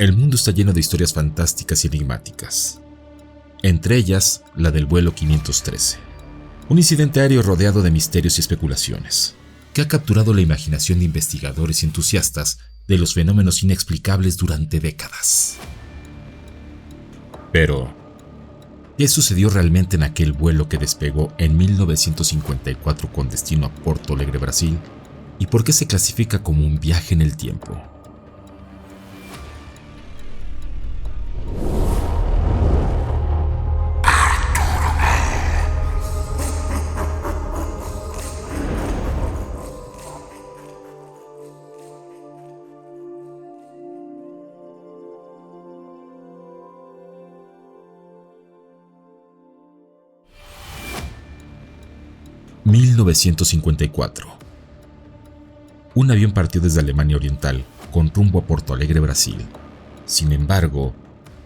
El mundo está lleno de historias fantásticas y enigmáticas. Entre ellas, la del vuelo 513. Un incidente aéreo rodeado de misterios y especulaciones, que ha capturado la imaginación de investigadores y entusiastas de los fenómenos inexplicables durante décadas. Pero, ¿qué sucedió realmente en aquel vuelo que despegó en 1954 con destino a Porto Alegre, Brasil? ¿Y por qué se clasifica como un viaje en el tiempo? (1954) Un avión partió desde Alemania Oriental con rumbo a Porto Alegre, Brasil. Sin embargo,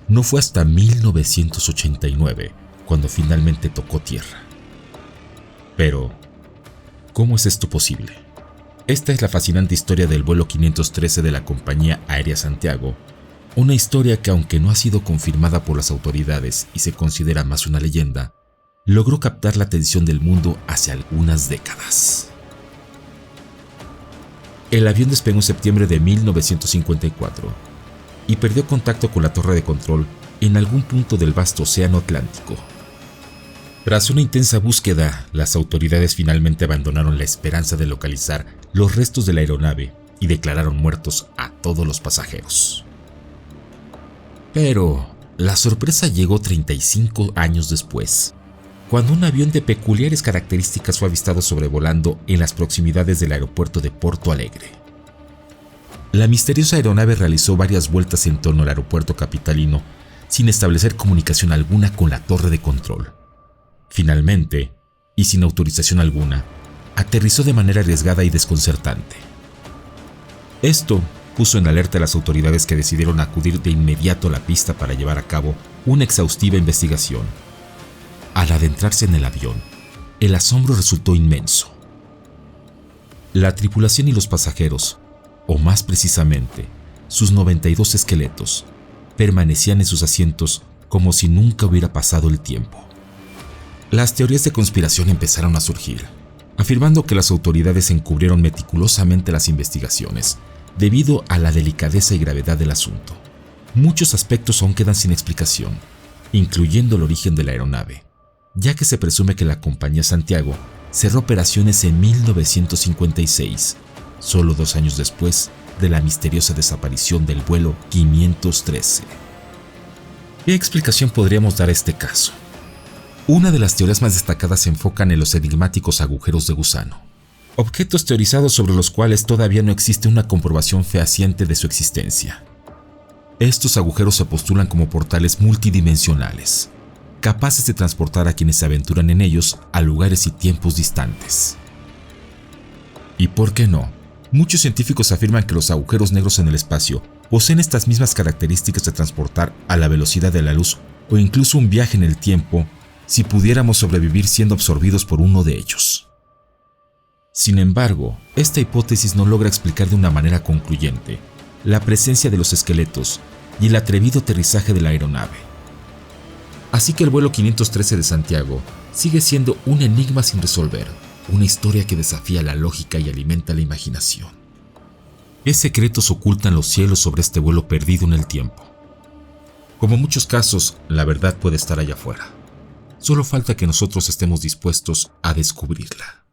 no fue hasta 1989 cuando finalmente tocó tierra. Pero, ¿cómo es esto posible? Esta es la fascinante historia del vuelo 513 de la compañía aérea Santiago, una historia que, aunque no ha sido confirmada por las autoridades y se considera más una leyenda, logró captar la atención del mundo hace algunas décadas. El avión despegó en septiembre de 1954 y perdió contacto con la torre de control en algún punto del vasto océano Atlántico. Tras una intensa búsqueda, las autoridades finalmente abandonaron la esperanza de localizar los restos de la aeronave y declararon muertos a todos los pasajeros. Pero la sorpresa llegó 35 años después, cuando un avión de peculiares características fue avistado sobrevolando en las proximidades del aeropuerto de Porto Alegre. La misteriosa aeronave realizó varias vueltas en torno al aeropuerto capitalino sin establecer comunicación alguna con la torre de control. Finalmente, y sin autorización alguna, aterrizó de manera arriesgada y desconcertante. Esto puso en alerta a las autoridades, que decidieron acudir de inmediato a la pista para llevar a cabo una exhaustiva investigación. Al adentrarse en el avión, el asombro resultó inmenso. La tripulación y los pasajeros, o más precisamente, sus 92 esqueletos, permanecían en sus asientos como si nunca hubiera pasado el tiempo. Las teorías de conspiración empezaron a surgir, afirmando que las autoridades encubrieron meticulosamente las investigaciones debido a la delicadeza y gravedad del asunto. Muchos aspectos aún quedan sin explicación, incluyendo el origen de la aeronave, ya que se presume que la compañía Santiago cerró operaciones en 1956, solo 2 años después de la misteriosa desaparición del vuelo 513. ¿Qué explicación podríamos dar a este caso? Una de las teorías más destacadas se enfocan en los enigmáticos agujeros de gusano, objetos teorizados sobre los cuales todavía no existe una comprobación fehaciente de su existencia. Estos agujeros se postulan como portales multidimensionales, capaces de transportar a quienes se aventuran en ellos a lugares y tiempos distantes. ¿Y por qué no? Muchos científicos afirman que los agujeros negros en el espacio poseen estas mismas características de transportar a la velocidad de la luz o incluso un viaje en el tiempo si pudiéramos sobrevivir siendo absorbidos por uno de ellos. Sin embargo, esta hipótesis no logra explicar de una manera concluyente la presencia de los esqueletos y el atrevido aterrizaje de la aeronave. Así que el vuelo 513 de Santiago sigue siendo un enigma sin resolver, una historia que desafía la lógica y alimenta la imaginación. ¿Qué secretos ocultan los cielos sobre este vuelo perdido en el tiempo? Como en muchos casos, la verdad puede estar allá afuera. Solo falta que nosotros estemos dispuestos a descubrirla.